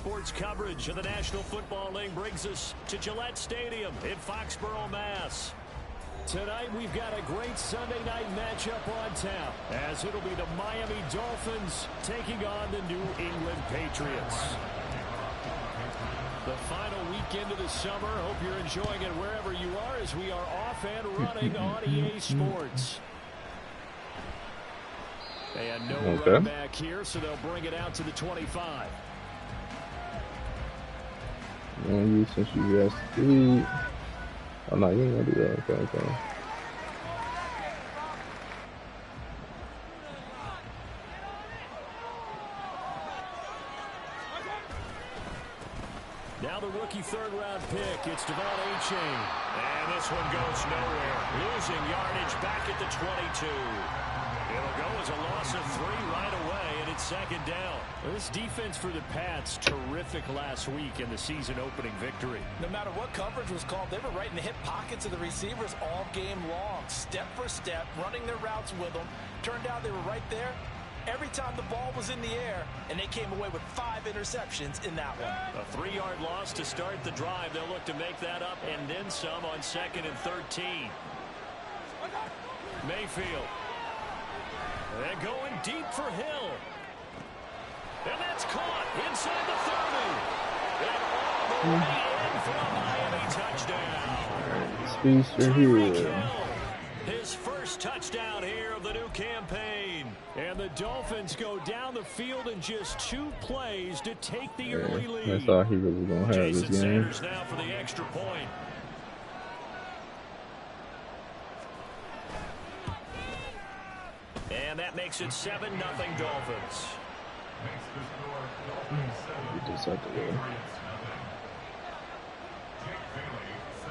sports coverage of the National Football League brings us to Gillette Stadium in Foxborough, Mass. Tonight we've got a great Sunday night matchup on tap, as it'll be the Miami Dolphins taking on the New England Patriots. The final weekend of the summer. Hope you're enjoying it wherever you are, as we are off and running on EA Sports. And no running back here, so they'll bring it out to the 25. Man, since you asked me. Oh, no, you ain't gonna do that. Okay. Now the rookie third-round pick, it's Devon Achane. And this one goes nowhere. Losing yardage back at the 22. It'll go as a loss of 3 right away, and it's second down. This defense for the Pats, terrific last week in the season-opening victory. No matter what coverage was called, they were right in the hip pockets of the receivers all game long. Step for step, running their routes with them. Turned out they were right there every time the ball was in the air, and they came away with 5 interceptions in that one. A 3-yard loss to start the drive. They'll look to make that up and then some on 2nd and 13. Mayfield. They're going deep for Hill. And that's caught inside the 30. And all the way in for a Miami touchdown. Speedster here. His first touchdown here of the new campaign. And the Dolphins go down the field in just 2 plays to take the early lead. That's all he was going to have Jason this game. Sanders now for the extra point. And that makes it 7-0 Dolphins. You just have to go.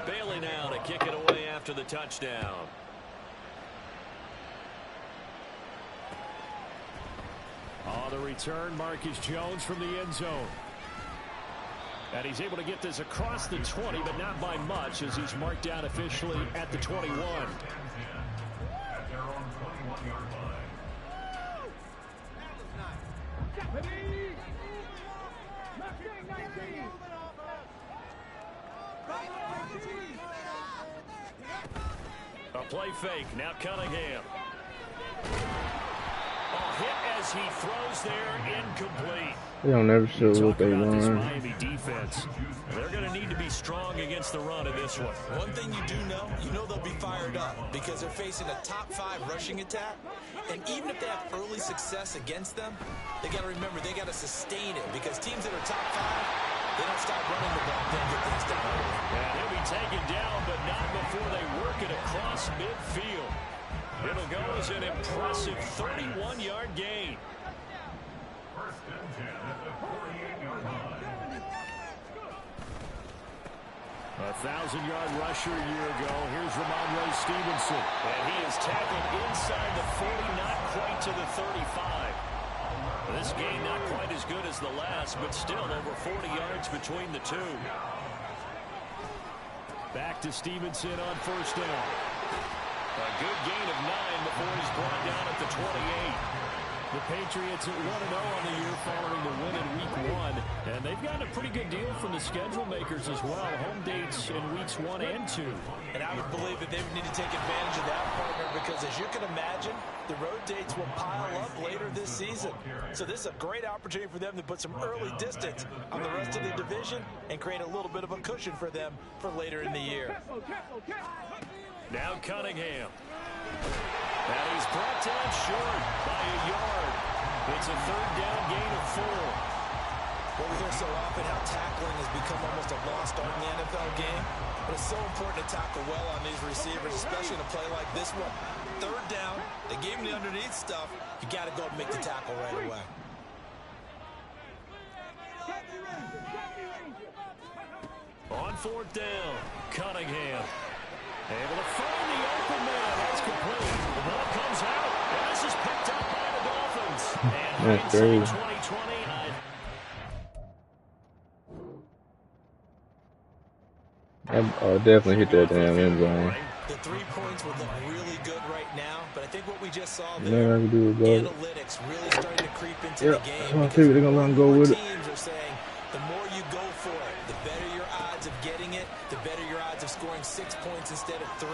Bailey now to kick it away after the touchdown. On the return, Marcus Jones from the end zone. And he's able to get this across the 20, but not by much, as he's marked down officially at the 21. A play fake, now Cunningham. A hit as he throws there, incomplete. They don't ever show what they Talk about this want. Miami defense. They're going to need to be strong against the run in this one. One thing you do know, they'll be fired up because they're facing a top 5 rushing attack. And even if they have early success against them, they got to remember they got to sustain it, because teams that are top 5, they don't stop running the ball, then get things done early. And he'll be taken down, but not before they work it across midfield. It'll go as an impressive 31-yard gain. First and 10 at the 48-yard line. A 1,000-yard rusher a year ago. Here's Ramondre Stevenson. And he is tackled inside the 40, not quite to the 35. This game not quite as good as the last, but still over 40 yards between the two. Back to Stevenson on first down. A good gain of 9 before he's brought down at the 28. The Patriots at 1-0 on the year following the win in Week 1. And they've gotten a pretty good deal from the schedule makers as well. Home dates in Weeks 1 and 2. And I would believe that they would need to take advantage of that, partner, because as you can imagine, the road dates will pile up later this season. So this is a great opportunity for them to put some early distance on the rest of the division and create a little bit of a cushion for them for later in the year. Now Cunningham. And he's brought down short by a yard. It's a 3rd down gain of 4. Well, we hear so often how tackling has become almost a lost art in the NFL game. But it's so important to tackle well on these receivers, especially in a play like this one. 3rd down, they gave him the underneath stuff. You got to go and make the tackle right away. On 4th down, Cunningham. Able to find the open man. That's complete. The ball comes out, and this is picked up by the Dolphins. And That's great. 2020. I definitely hit that damn end zone. The 3 points would look really good right now, but I think what we just saw Nothing there, I can do about it. analytics really starting to creep into the game. I figured they're gonna let him go with it. Teams are saying, The more you go for it, the better your odds of getting it, the better your odds of scoring 6 points instead of 3.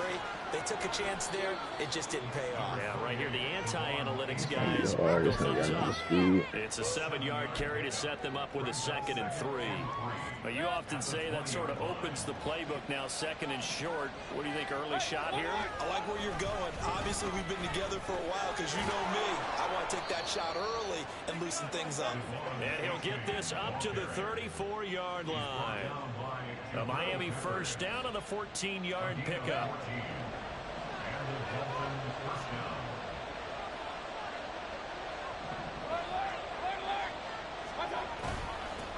They took a chance there. It just didn't pay off. Yeah, right here, the anti-analytics guys. Oh, this thing got no speed. It's a 7-yard carry to set them up with a 2nd and 3. But you often say that sort of opens the playbook now, 2nd and short. What do you think, early shot here? I like where you're going. Obviously, we've been together for a while because you know me. I want to take that shot early and loosen things up. And he'll get this up to the 34-yard line. A Miami first down on the 14-yard pickup.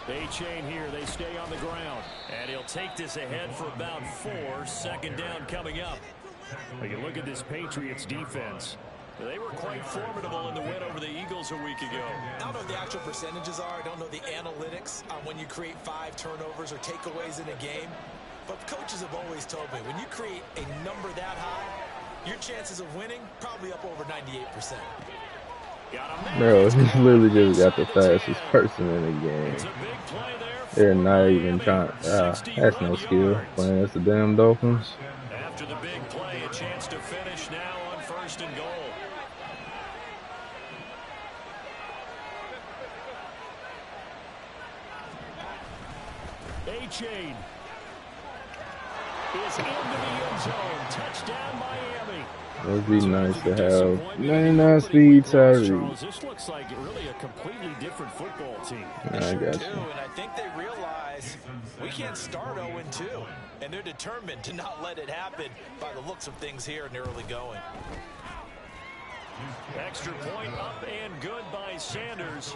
A-Chain here. They stay on the ground. And he'll take this ahead for about 4. 2nd down coming up. Well, you look at this Patriots defense. They were quite formidable in the win over the Eagles a week ago. I don't know what the actual percentages are. I don't know the analytics on when you create 5 turnovers or takeaways in a game. But coaches have always told me, when you create a number that high, your chances of winning probably up over 98%. Bro, he literally just got the fastest person in the game. They're not even trying. That's no skill. Playing against the damn Dolphins. After the big play, a chance to finish now on 1st and goal. A-Chain is into the end zone. Touchdown, Miami. It would be nice to have 99 speed Tyree. This looks like really a completely different football team. Yeah, I got you. And I think they realize we can't start 0-2, and they're determined to not let it happen by the looks of things here in the early going. Extra point up and good by Sanders.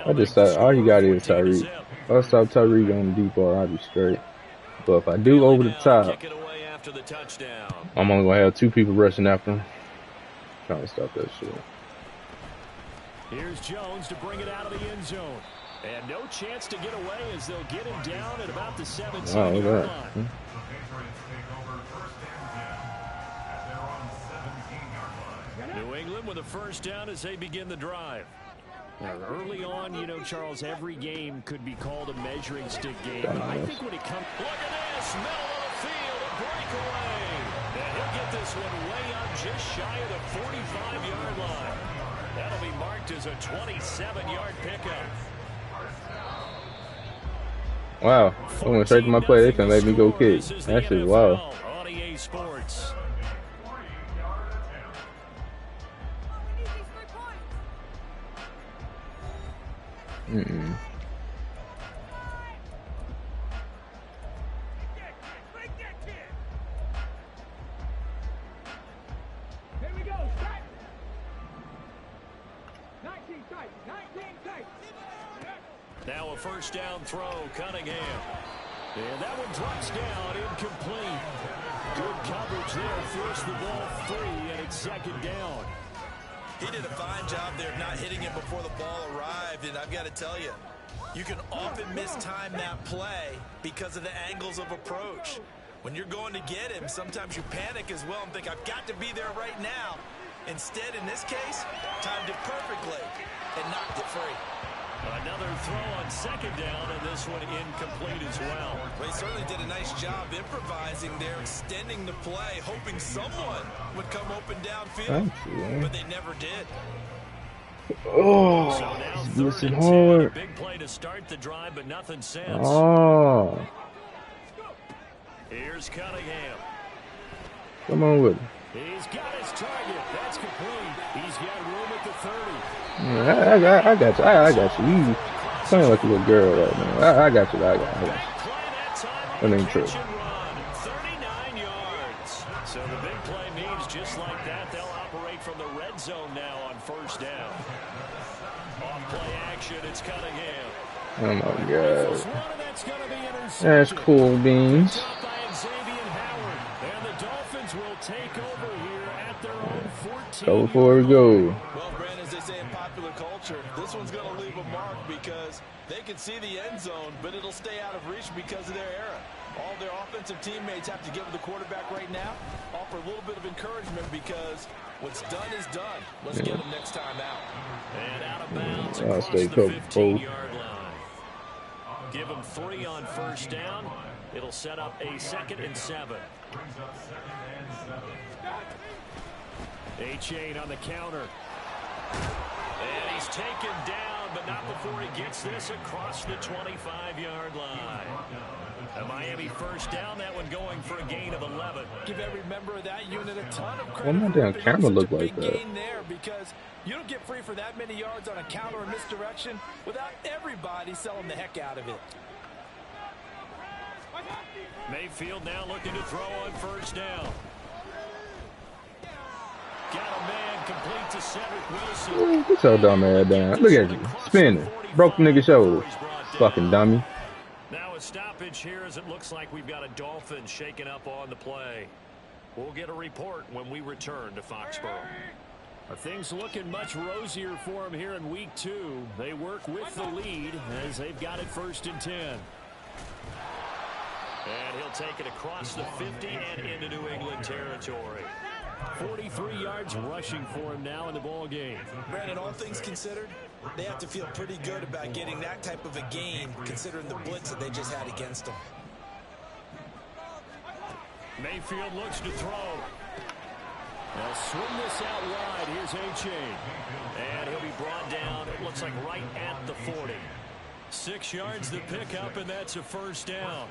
I just thought all you got is Tyreek. If I stop Tyreek on the deep ball, I'll be straight. But if I do over the top, I'm only gonna have 2 people rushing after him. Trying to stop that shit. Here's Jones to bring it out of the end zone. And no chance to get away as they'll get him down at about the 17-yard line. New England with a first down as they begin the drive. Now, early on, you know, Charles, every game could be called a measuring stick game. But I think when it comes... Look at this! Middle of the field, a breakaway! And he'll get this one way up just shy of the 45-yard line. That'll be marked as a 27-yard pickup. Wow. I went straight to my play. They can let me go kick. That shit, wow. On EA Sports. Now a first down throw, Cunningham. And that one drops down, incomplete. Good coverage there, forced the ball free, and it's 2nd down. He did a fine job there of not hitting him before the ball arrived, and I've got to tell you, you can often mistime that play because of the angles of approach. When you're going to get him, sometimes you panic as well and think, I've got to be there right now. Instead, in this case, timed it perfectly and knocked it free. Another throw on 2nd down, and this one incomplete as well. Well, he certainly did a nice job improvising there, extending the play, hoping someone would come open downfield, but they never did. Oh, so now listen hard. Big play to start the drive, but nothing since. Oh. Here's Cunningham. Come on with it. He's got his target. That's complete. He's got room at the 30. Yeah, I got you. I got you. You playing like a little girl right now. I got you. I got you. That ain't true. 39 yards. So the big play means just like that, they'll operate from the red zone now on first down. Off play action, it's Cunningham. Oh my God. That's cool beans. And the Dolphins will take over here at their own 14. Go before we go. Well, Brandon, as they say in popular culture, this one's going to leave a mark because they can see the end zone, but it'll stay out of reach because of their error. All their offensive teammates have to give the quarterback right now, offer a little bit of encouragement because what's done is done. Let's get them next time out. And out of bounds I'll across stay the covered. 15-yard line. Give him 3 on first down. It'll set up a 2nd and 7. Achane on the counter. And he's taken down, but not before he gets this across the 25-yard line. A Miami first down, that one going for a gain of 11. Give every member of that unit a ton of credit. Why my damn camera look like that? There because you don't get free for that many yards on a counter or misdirection without everybody selling the heck out of it. Mayfield now looking to throw on first down. Got a man complete to Cedric Wilson. Ooh, get your dumb ass down. Look at you. Spinning. Broke the nigga shoulder. Fucking dummy. Now a stoppage here as it looks like we've got a Dolphin shaking up on the play. We'll get a report when we return to Foxborough. Things looking much rosier for them here in week 2. They work with the lead as they've got it 1st and 10. And he'll take it across the 50 and into New England territory. 43 yards rushing for him now in the ball game. Brandon, all things considered, they have to feel pretty good about getting that type of a gain considering the blitz that they just had against them. Mayfield looks to throw. They'll swing this out wide. Here's Achane. And he'll be brought down, it looks like right at the 40. 6 yards to pick up, and that's a first down.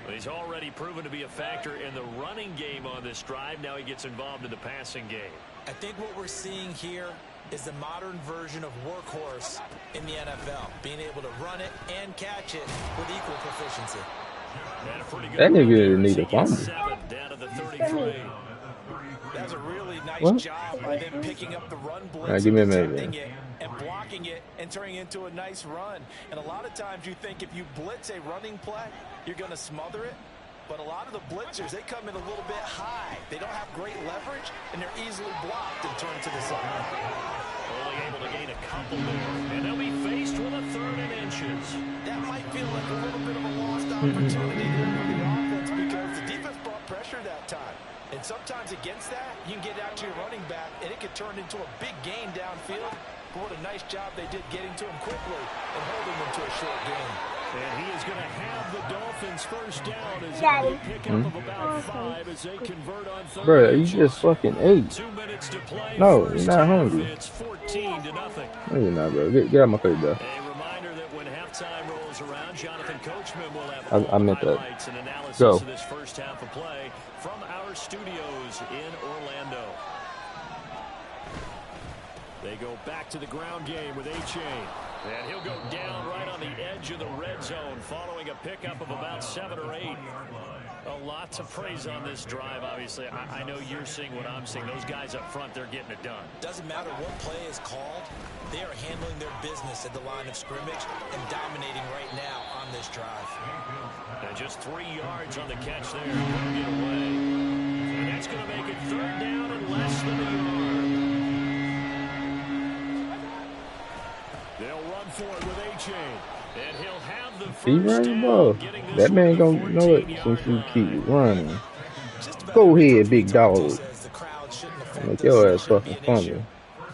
He's already proven to be a factor in the running game on this drive. Now he gets involved in the passing game. I think what we're seeing here is the modern version of workhorse in the NFL. Being able to run it and catch it with equal proficiency. That nigga need a fumble. Down to the 33. That's a really nice job by them picking up the run blitz, give me a and minute, blocking it and turning it into a nice run. And a lot of times you think if you blitz a running play, you're going to smother it. But a lot of the blitzers, they come in a little bit high. They don't have great leverage, and they're easily blocked and turned to the side. Only able to gain a couple there. And they'll be faced with a 3rd and inches. That might feel like a little bit of a lost opportunity there for the offense because the defense brought pressure that time. And sometimes against that, you can get out to your running back, and it could turn into a big gain downfield. But what a nice job they did getting to him quickly and holding him to a short gain. And he is going to have the Dolphins first down as they pick up of about 5 as they convert on 3rd. Bro, you just fucking ate. 2 minutes to play. No, you're not hungry. It's 14-0. No, you're not, bro. Get out my face, bro. A reminder that when halftime rolls around, Jonathan Coachman will have I meant that. highlights and analysis Go. of this first half of play from our studios in Orlando. They go back to the ground game with Achane. And he'll go down right on the edge of the red zone following a pickup of about 7 or 8. A lot to praise on this drive, obviously. I know you're seeing what I'm seeing. Those guys up front, they're getting it done. Doesn't matter what play is called. They are handling their business at the line of scrimmage and dominating right now on this drive. And just 3 yards on the catch there. Get away. And that's going to make it 3rd down and less than a yard. They'll run for it with Achane. And he'll have the first down. That man gonna know it since you keep running. Go ahead, big dog. Make your ass fucking fumble.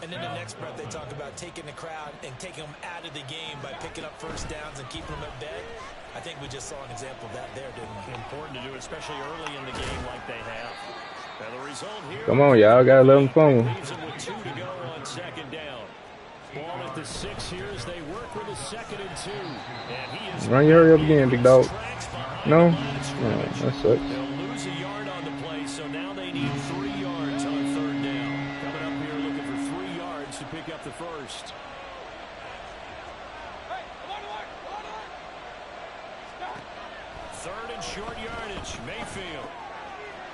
And in the next breath, they talk about taking the crowd and taking them out of the game by picking up first downs and keeping them at bay. I think we just saw an example of that there, didn't we? Important to do, especially early in the game like they have. And the result here, Come on, y'all. Gotta let him fumble. leaves them with 2 to go on 2nd down. Ball at the 6 here as they work with a 2nd and 2. And he is Run your hurry up again, big dog. No? No, that sucks. they'll lose a yard on the play, so now they need 3 yards on 3rd down. Coming up here looking for 3 yards to pick up the first. Third and short yardage. Mayfield.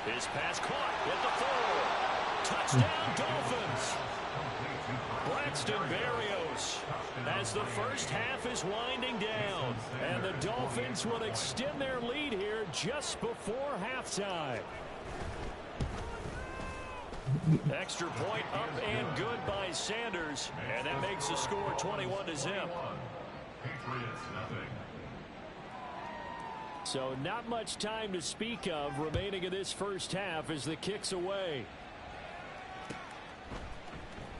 His pass caught at the 4. Touchdown Dolphins. Braxton Berrios as the first half is winding down. And the Dolphins will extend their lead here just before halftime. Extra point up and good by Sanders. And that makes the score 21-0. So not much time to speak of remaining in this first half as the kick's away.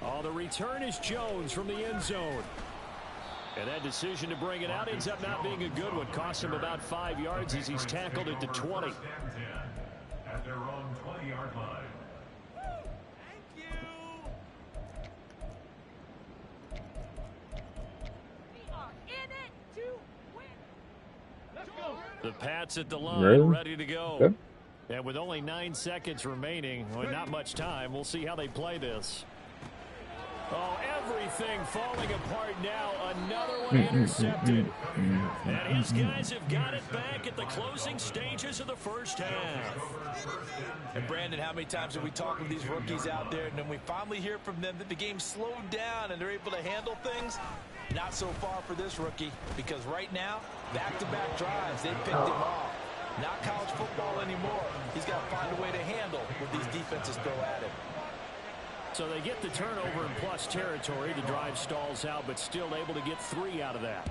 Oh, the return is Jones from the end zone. And that decision to bring it out ends up not being a good one. Cost him about 5 yards as he's tackled it to 20. At their own 20-yard line. The Pats at the line, ready to go. Okay. And with only 9 seconds remaining, well, not much time, we'll see how they play this. Oh, everything falling apart now. Another one intercepted. And his guys have got it back at the closing stages of the first half. And Brandon, how many times have we talked with these rookies out there, and then we finally hear from them that the game slowed down and they're able to handle things? Not so far for this rookie, because right now, back-to-back drives, they picked him off. Not college football anymore. He's got to find a way to handle what these defenses throw at him. So they get the turnover in plus territory. The drive stalls out, but still able to get 3 out of that.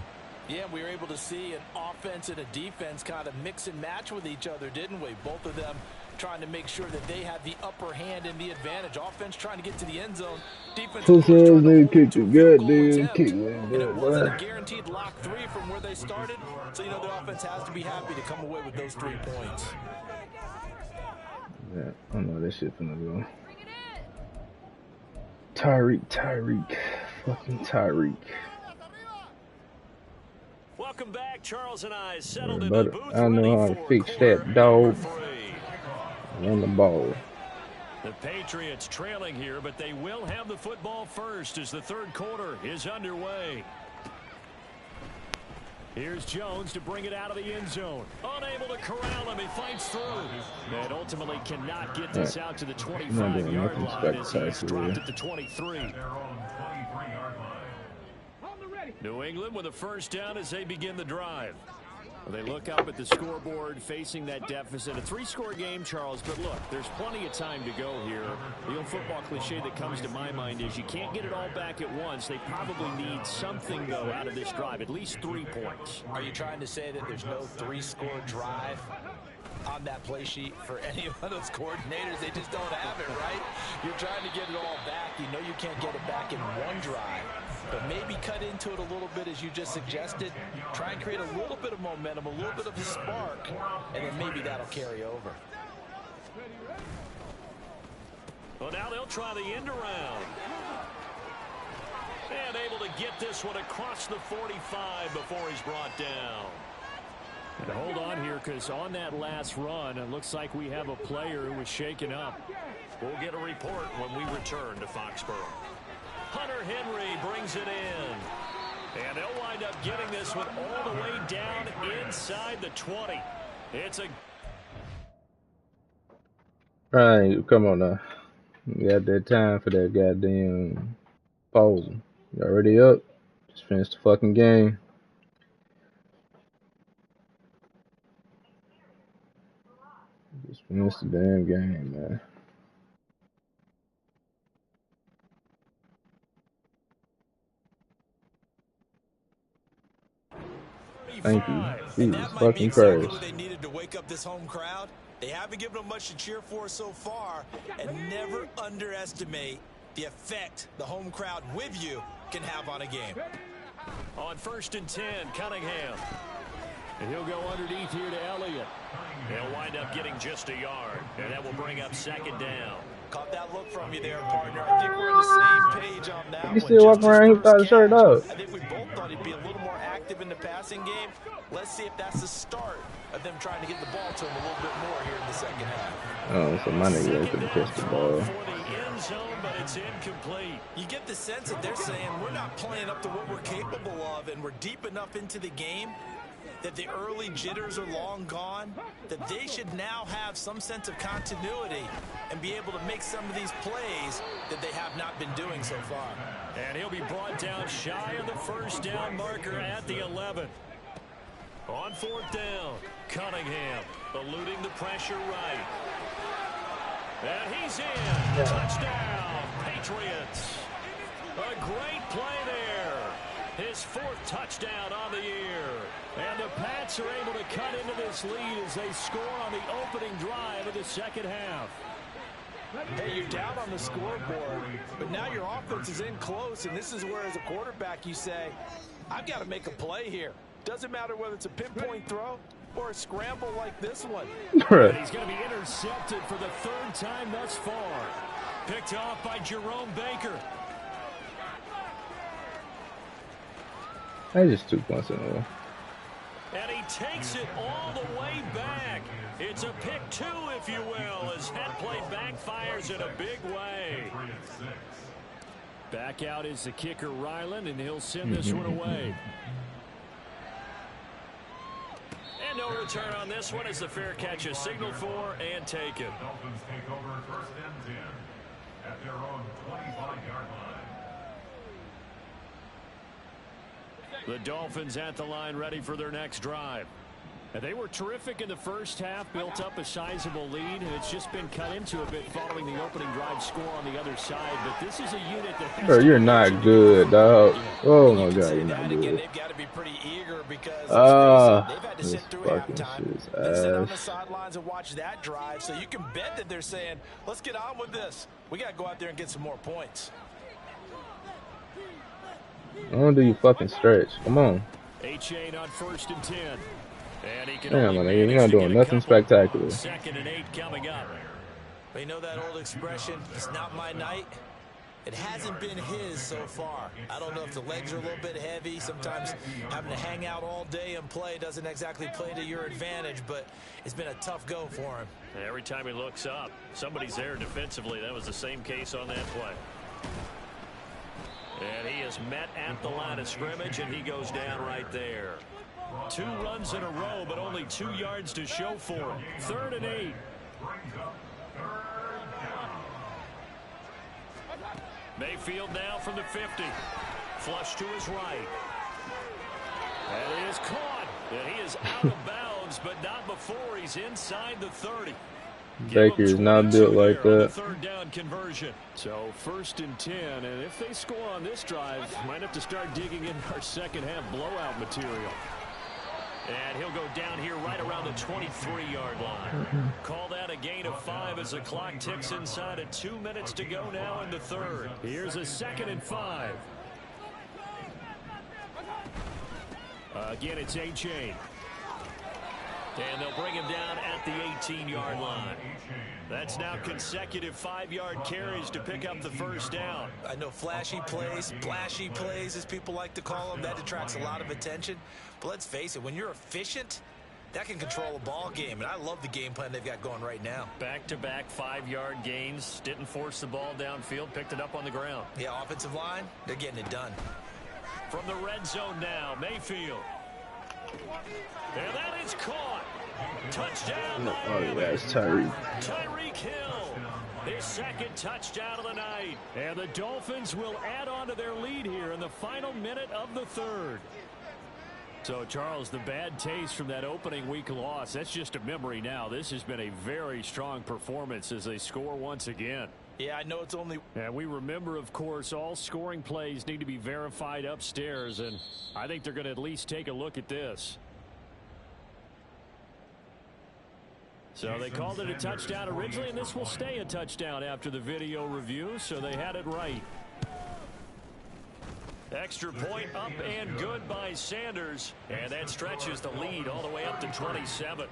Yeah, we were able to see an offense and a defense kind of mix and match with each other, didn't we? Both of them trying to make sure that they had the upper hand and the advantage. Offense trying to get to the end zone. Defense trying to hold to a field goal attempt. And it wasn't a guaranteed lock 3 from where they started. So, you know, the offense has to be happy to come away with those 3 points. Yeah, I know this shit finna go. Tyreek. Fucking Tyreek. Welcome back. Charles and I settled in the the booth. I know how to fix that, dog. On the ball. The Patriots trailing here, but they will have the football first as the third quarter is underway. Here's Jones to bring it out of the end zone. Unable to corral him. He fights through. And ultimately cannot get this out to the 25-yard line as he's dropped at the 23. New England with a first down as they begin the drive. They look up at the scoreboard facing that deficit. A 3-score game, Charles, but look, there's plenty of time to go here. The old football cliche that comes to my mind is you can't get it all back at once. They probably need something, though, out of this drive, at least 3 points. Are you trying to say that there's no 3-score drive on that play sheet for any of those coordinators? They just don't have it, right? You're trying to get it all back. You know you can't get it back in one drive. But maybe cut into it a little bit, as you just suggested. Try and create a little bit of momentum, a little bit of a spark, and then maybe that'll carry over. Well, now they'll try the end around. And able to get this one across the 45 before he's brought down. And hold on here, because on that last run, it looks like we have a player who was shaken up. We'll get a report when we return to Foxborough. Hunter Henry brings it in. And they'll wind up getting this one all the way down inside the 20. It's a... All right, come on now. You got that time for that goddamn pause. You already up? Just finish the fucking game. Just finish the damn game, man. Thank you. Jesus fucking Christ. They needed to wake up this home crowd. They haven't given them much to cheer for so far, and never underestimate the effect the home crowd with you can have on a game. On 1st and 10, Cunningham. And he'll go underneath here to Elliott. He'll wind up getting just a yard, and that will bring up 2nd down. Caught that look from you there, partner. I think we're on the same page on that one. You still walking around here without a shirt up. I think we both thought he'd be a little more active in the passing game. Let's see if that's the start of them trying to get the ball to him a little bit more here in the second half. Oh, so my nigga could have catch the ball. For the end zone, but it's incomplete. You get the sense that they're saying we're not playing up to what we're capable of, and we're deep enough into the game that the early jitters are long gone, that they should now have some sense of continuity and be able to make some of these plays that they have not been doing so far. And he'll be brought down shy of the 1st down marker at the 11. On 4th down, Cunningham eluding the pressure right. And he's in. Touchdown, Patriots. A great play there. His 4th touchdown on the year. And the Pats are able to cut into this lead as they score on the opening drive of the second half. Hey, you're down on the scoreboard, but now your offense is in close, and this is where, as a quarterback, you say, I've got to make a play here. Doesn't matter whether it's a pinpoint throw or a scramble like this one. He's going to be intercepted for the third time thus far. Picked off by Jerome Baker. I just 2 points in a row. And he takes it all the way back. It's a pick 2, if you will, as that play backfires in a big way. Back out is the kicker, Ryland, and he'll send this one away. And no return on this one as the fair catch is signaled for and taken. Dolphins take over 1st and 10 at their own 25-yard line. The Dolphins at the line ready for their next drive. And they were terrific in the first half, built up a sizable lead, and it's just been cut into a bit following the opening drive score on the other side. But this is a unit that... Bro, you're not good, dog. Oh, my God, you're not good. They've got to be pretty eager because they've had to sit through halftime and sit on the sidelines and watch that drive. So you can bet that they're saying, let's get on with this. We got to go out there and get some more points. I don't do you fucking stretch. Come on. Achane on 1st and 10. And he can Damn, my nigga, you're not doing nothing spectacular. 2nd and 8 coming up. But you know that old expression, it's not my night? It hasn't been his so far. I don't know if the legs are a little bit heavy. Sometimes having to hang out all day and play doesn't exactly play to your advantage, but it's been a tough go for him. Every time he looks up, somebody's there defensively. That was the same case on that play. And he is met at the line of scrimmage, and he goes down right there. 2 runs in a row, but only 2 yards to show for him. 3rd and 8. Mayfield now from the 50. Flush to his right. And it is caught. And he is out of bounds, but not before he's inside the 30. Baker is not built like that. 3rd down conversion. So 1st and 10, and if they score on this drive, might have to start digging in our second half blowout material. And he'll go down here right around the 23-yard line. Call that a gain of 5 as the clock ticks inside of 2 minutes to go now in the 3rd. Here's a 2nd and 5. Again, it's Achane. And they'll bring him down at the 18-yard line. That's now consecutive 5-yard carries to pick up the 1st down. I know flashy plays, splashy plays, as people like to call them, that attracts a lot of attention. But let's face it, when you're efficient, that can control a ball game. And I love the game plan they've got going right now. Back-to-back 5-yard gains. Didn't force the ball downfield. Picked it up on the ground. Yeah, offensive line, they're getting it done. From the red zone now, Mayfield. And that is caught. Touchdown. Oh, yeah, it's Tyreek. Tyreek Hill. His 2nd touchdown of the night. And the Dolphins will add on to their lead here in the final minute of the 3rd. So, Charles, the bad taste from that opening week loss, that's just a memory now. This has been a very strong performance as they score once again. Yeah, I know it's only... And we remember, of course, all scoring plays need to be verified upstairs, and I think they're going to at least take a look at this. So they called it a touchdown originally, and this will stay a touchdown after the video review, so they had it right. Extra point up and good by Sanders. And that stretches the lead all the way up to 27.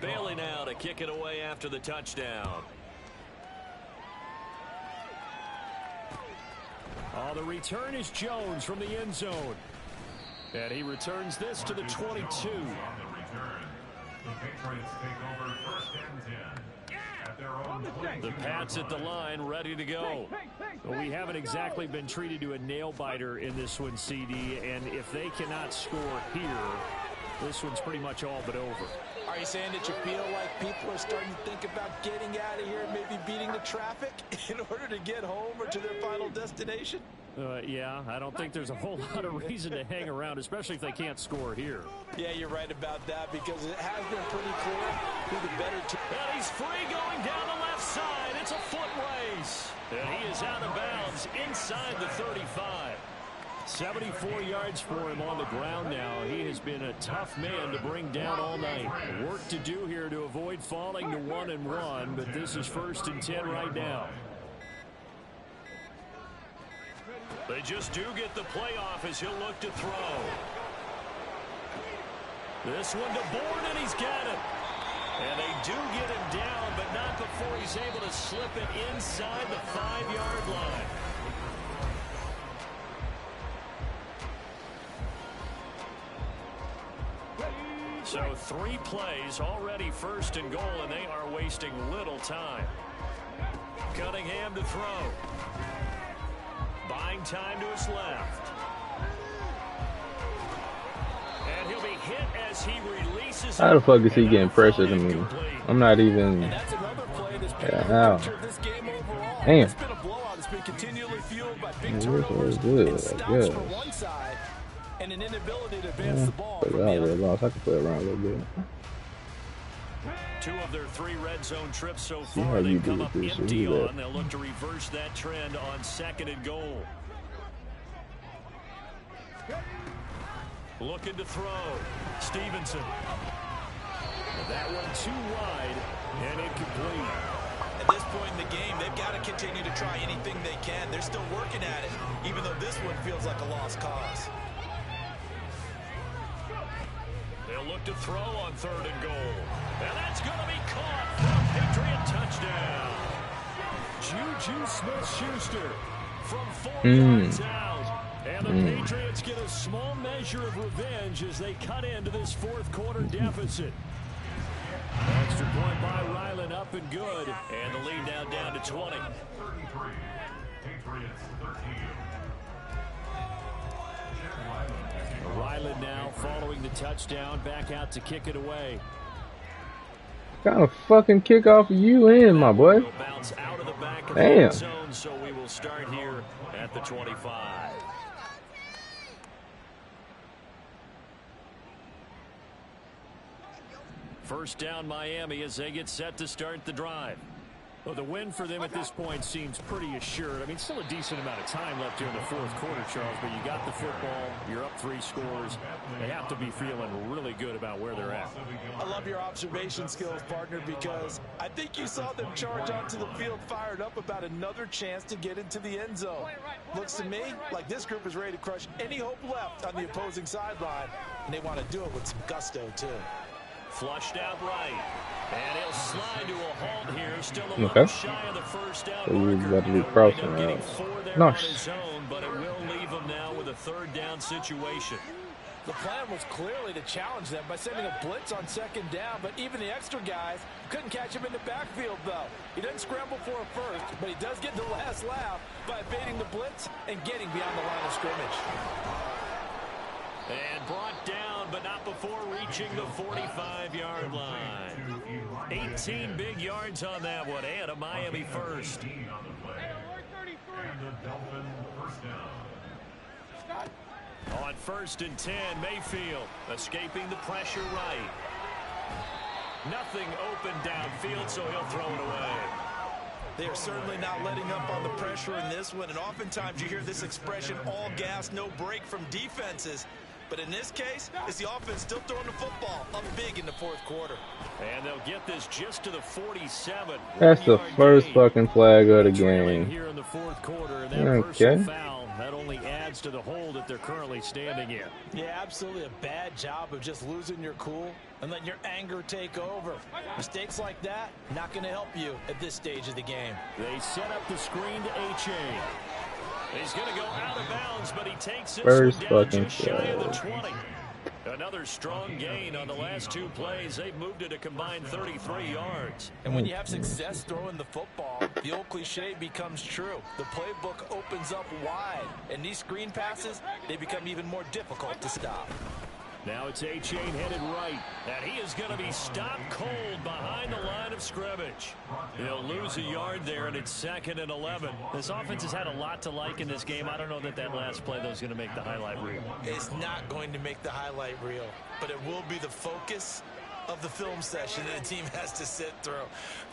Bailey now to kick it away after the touchdown. Oh, the return is Jones from the end zone. And he returns this to the 22. The Patriots take over 1st and 10. The Pats at the line, ready to go. Well, we haven't exactly been treated to a nail-biter in this one, CD, and if they cannot score here, this one's pretty much all but over. Are you saying that you feel like people are starting to think about getting out of here and maybe beating the traffic in order to get home or to their final destination? Yeah, I don't think there's a whole lot of reason to hang around, especially if they can't score here. Yeah, you're right about that because it has been pretty clear who the better team. And he's free going down the left side. It's a foot race. And he is out of bounds inside the 35. 74 yards for him on the ground now. He has been a tough man to bring down all night. Work to do here to avoid falling to 1-1, but this is 1st and 10 right now. They just do get the playoff as he'll look to throw. This one to Bourne, and he's got it. And they do get him down, but not before he's able to slip it inside the 5-yard line. So 3 plays, already 1st and goal, and they are wasting little time. Cunningham to throw. Buying time to his left. And he'll be hit as he releases. How the fuck is he getting pressure to me? I'm not even. Yeah, This game overall, damn. it's been a blowout. It's been continually fueled by big This turnovers, was good, and I stops guess. for one side, and an inability to advance the ball But from I the already other. lost. I can play around a little bit. 2 of their 3 red zone trips so See how far, you they've do come with up this. empty Look at on. They'll look to reverse that trend on 2nd and goal. Looking to throw. Stevenson. That one too wide and incomplete. At this point in the game, they've got to continue to try anything they can. They're still working at it, even though this one feels like a lost cause. They'll look to throw on 3rd and goal. And that's going to be caught for a Patriot touchdown. Juju Smith-Schuster from 4 yards out. And the Patriots get a small measure of revenge as they cut into this 4th quarter deficit. Extra point by Ryland, up and good. And the lead now down to 20. 33. Patriots 13. Ryland now following the touchdown, back out to kick it away. What kind of fucking kickoff are you in, my boy? Will bounce out of the back of the Damn. end zone, so we will start here at the 25. First down Miami as they get set to start the drive. Well, the win for them at this point seems pretty assured. I mean, still a decent amount of time left here in the 4th quarter, Charles, but you got the football, you're up 3 scores. They have to be feeling really good about where they're at. I love your observation skills, partner, because I think you saw them charge onto the field fired up about another chance to get into the end zone. Looks to me like this group is ready to crush any hope left on the opposing sideline, and they want to do it with some gusto, too. Flushed out right. And he'll slide to a halt here. Still a Okay. little shy of the first down So you marker. got to be He'll crossing wind up getting out. 4 there Nice. on his own, but it will leave him now with a 3rd down situation. The plan was clearly to challenge them by sending a blitz on 2nd down, but even the extra guys couldn't catch him in the backfield, though. He doesn't scramble for a first, but he does get the last laugh by evading the blitz and getting beyond the line of scrimmage. And brought down, but not before reaching the 45-yard line. 18 big yards on that one, and a Miami first. On the play. And the Dolphin first down. On 1st and 10, Mayfield escaping the pressure right. Nothing open downfield, so he'll throw it away. They are certainly not letting up on the pressure in this one, and oftentimes you hear this expression, all gas, no break from defenses. But in this case, it's the offense still throwing the football up big in the 4th quarter. And they'll get this just to the 47. That's the 1-yard first gain. fucking flag of the Trailing game. here in the 4th quarter, and that Okay. personal foul, that only adds to the hole that they're currently standing in. Yeah, absolutely a bad job of just losing your cool and letting your anger take over. Mistakes like that, not going to help you at this stage of the game. They set up the screen to Achane. He's going to go out of bounds, but he takes this First one down fucking just shy of the flag. 20. Another strong gain on the last 2 plays. They've moved it a combined 33 yards. And when you have success throwing the football, the old cliche becomes true. The playbook opens up wide, and these screen passes, they become even more difficult to stop. Now it's Achane headed right, and he is going to be stopped cold behind the line of scrimmage. He'll lose a yard there, and it's 2nd and 11. This offense has had a lot to like in this game. I don't know that that last play, though, is going to make the highlight reel. It's not going to make the highlight reel, but it will be the focus of the film session that a team has to sit through.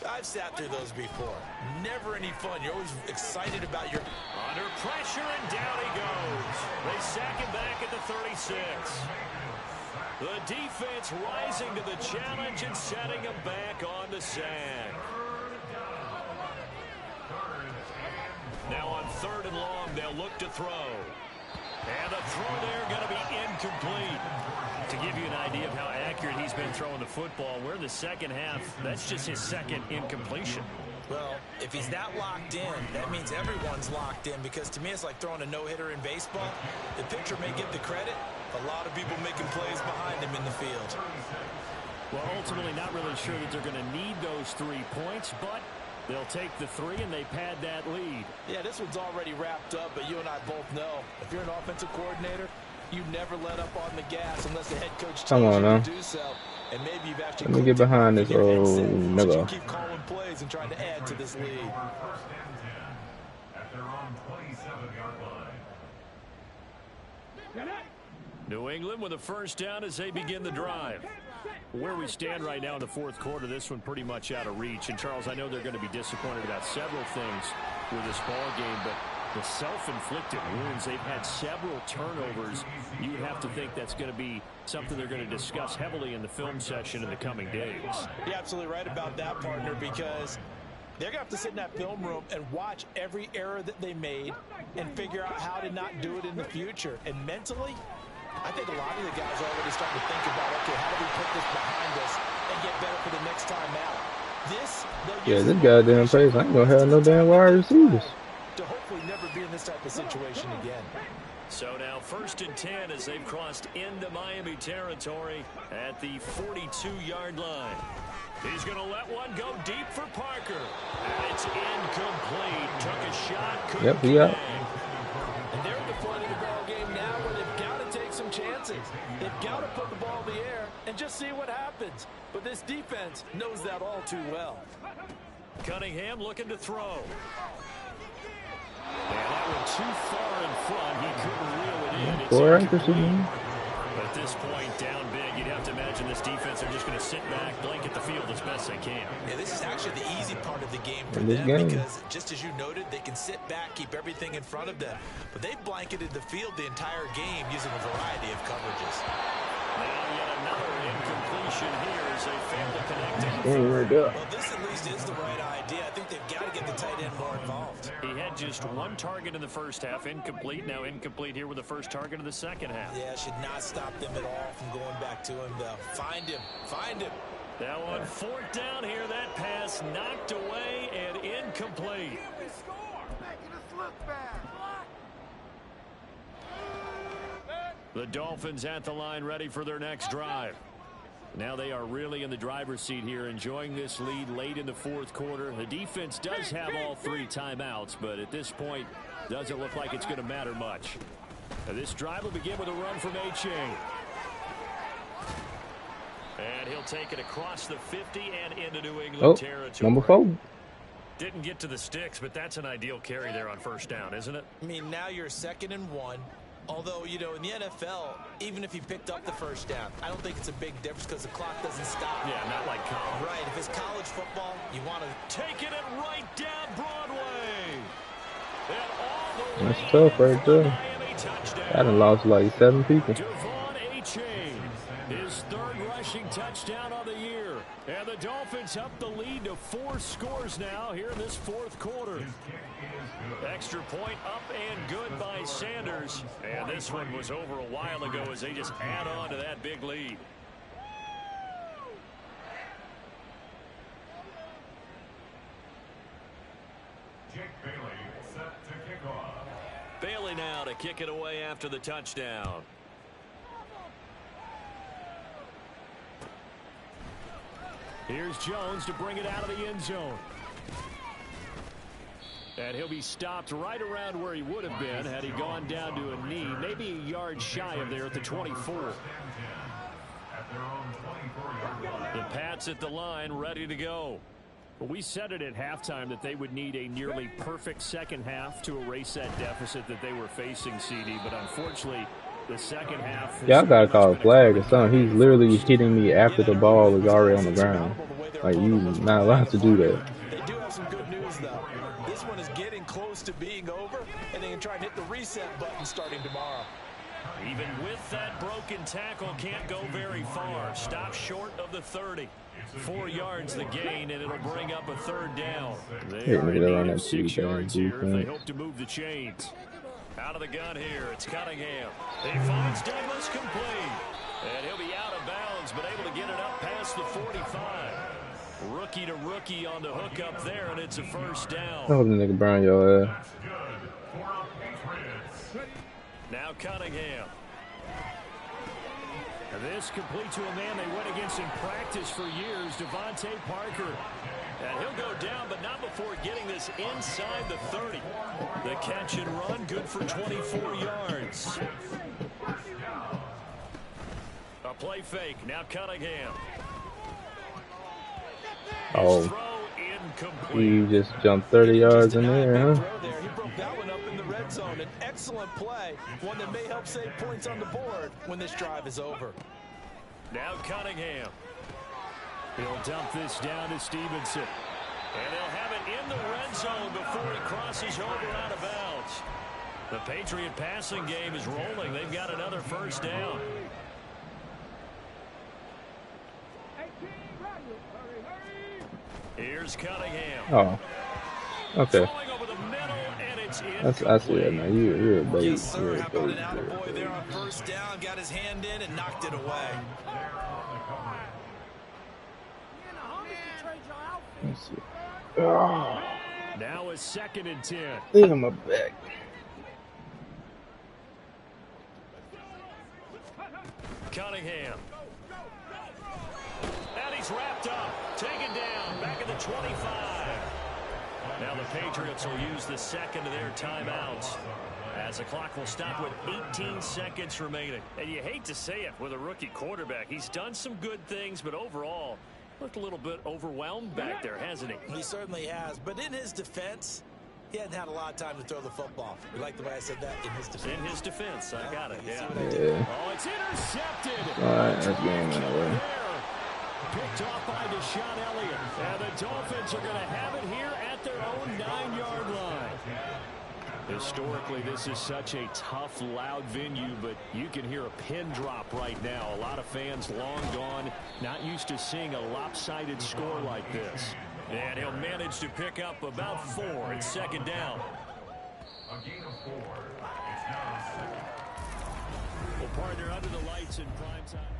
I've sat through those before. Never any fun. You're always excited about your... Under pressure, and down he goes. They sack him back at the 36. The defense rising to the challenge and setting him back on the sack. Now on 3rd and long, they'll look to throw. And the throw there going to be incomplete. To give you an idea of how accurate he's been throwing the football, we're in the second half. That's just his second incompletion. Well, if he's that locked in, that means everyone's locked in, because to me it's like throwing a no-hitter in baseball. The pitcher may get the credit, a lot of people making plays behind him in the field. Well, ultimately not really sure that they're going to need those 3 points, but they'll take the 3 and they pad that lead. Yeah, this one's already wrapped up, but you and I both know if you're an offensive coordinator, you never let up on the gas unless the head coach tells you to do so. And maybe you've actually let me get behind this nigga. Keep calling plays and trying to add to this lead. First and 10 at their own 27-yard line. New England with a first down as they begin the drive. Where we stand right now in the fourth quarter, this one pretty much out of reach. And, Charles, I know they're going to be disappointed about several things with this ball game, but the self-inflicted wounds, they've had several turnovers. You would have to think that's going to be something they're going to discuss heavily in the film session in the coming days. You're absolutely right about that, partner, because they're going to have to sit in that film room and watch every error that they made and figure out how to not do it in the future. And mentally, I think a lot of the guys are already starting to think about, okay, how do we put this behind us and get better for the next time out? This goddamn place, I ain't going to have no damn wide receivers. To hopefully never be in this type of situation again. So now 1st and 10 as they've crossed into Miami territory at the 42-yard line. He's going to let one go deep for Parker. And it's incomplete. Took a shot. Yep, he out. And they're at the point of the ball game now where they've got to take some chances. They've got to put the ball in the air and just see what happens. But this defense knows that all too well. Cunningham looking to throw. And that one too far in front. He couldn't reel it in. At this point, down big, you'd have to imagine this defense are just going to sit back, blanket the field as best they can. Yeah, this is actually the easy part of the game for them because, just as you noted, they can sit back, keep everything in front of them. But they've blanketed the field the entire game using a variety of coverages. Now yet another incompletion here as they fail to connect it. Well, this at least is the right idea. I think they've got to get the tight end more involved. He had just 1 target in the first half, incomplete. Now incomplete here with the first target of the second half. Yeah, should not stop them at all from going back to him, though. Find him. Find him. That one 4th down here. That pass knocked away and incomplete. The Dolphins at the line, ready for their next drive. Now they are really in the driver's seat here, enjoying this lead late in the fourth quarter. The defense does have all 3 timeouts, but at this point, doesn't look like it's going to matter much. Now this drive will begin with a run from Achane. And he'll take it across the 50 and into New England territory. Number 4. Didn't get to the sticks, but that's an ideal carry there on first down, isn't it? I mean, now you're 2nd and 1. Although, you know, in the NFL, even if you picked up the first down, I don't think it's a big difference because the clock doesn't stop. Yeah, not like college. Right, if it's college football, you want to take it right down Broadway. And all the way that's tough right there. I done lost like 7 people. Devon Achane, his 3rd rushing touchdown of the year. And the Dolphins up the lead to 4 scores now here in this fourth quarter. Extra point up and good by Sanders. And this one was over a while ago as they just add on to that big lead. Jake Bailey set to kick off. Bailey now to kick it away after the touchdown. Here's Jones to bring it out of the end zone. And he'll be stopped right around where he would have been had he gone down to a knee, maybe a yard shy of there at the 24. The Pats at the line ready to go. Well, we said it at halftime that they would need a nearly perfect second half to erase that deficit that they were facing, CD, but unfortunately the second half... Yeah, I gotta call a flag or something. He's literally hitting me after the ball is already on the ground. Like, you're not allowed to do that. They do have some good news, though. This one is getting close to being over, and they can try and hit the reset button starting tomorrow. Even with that broken tackle, can't go very far. Stop short of the 30. 4 yards the gain, and it'll bring up a 3rd down. They are in need of 6 yards here if they hope to move the chains. Out of the gun here, it's Cunningham. He finds Douglas complete. And he'll be out of bounds, but able to get it up past the 45. Rookie to rookie on the hook up there, and it's a first down. I hope the nigga burn your ass. Now Cunningham. And this complete to a man they went against in practice for years, Devontae Parker. And he'll go down, but not before getting this inside the 30. The catch and run, good for 24 yards. A play fake, now Cunningham. Oh, he just jumped 30 yards in there, huh? He broke that one up in the red zone. An excellent play, one that may help save points on the board when this drive is over. Now Cunningham. He'll dump this down to Stevenson. And he'll have it in the red zone before he crosses over out of bounds. The Patriot passing game is rolling. They've got another first down. Here's Cunningham. Oh, okay. Over the middle, and it's I see that now. You're a baby. Yes, sir. How about an attaboy there on first down? Got his hand in and knocked it away. Let's see. Oh, now a 2nd and 10. leave him up back. Cunningham. And he's wrapped up. Taken down. Back at the 25. Now the Patriots will use the second of their timeouts, as the clock will stop with 18 seconds remaining. And you hate to say it with a rookie quarterback. He's done some good things, but overall, looked a little bit overwhelmed back there, hasn't he? He certainly has. But in his defense, he hadn't had a lot of time to throw the football. You like the way I said that? In his defense. In his defense. I got it, yeah. Yeah. Oh, it's intercepted. All right, that's game anyway. Picked off by Deshaun Elliott. And the Dolphins are going to have it here at their own 9-yard line. Historically, this is such a tough, loud venue, but you can hear a pin drop right now. A lot of fans long gone, not used to seeing a lopsided score like this. And he'll manage to pick up about 4. It's 2nd down. A gain of 4. It's now 2nd. Well, partner, under the lights in prime time.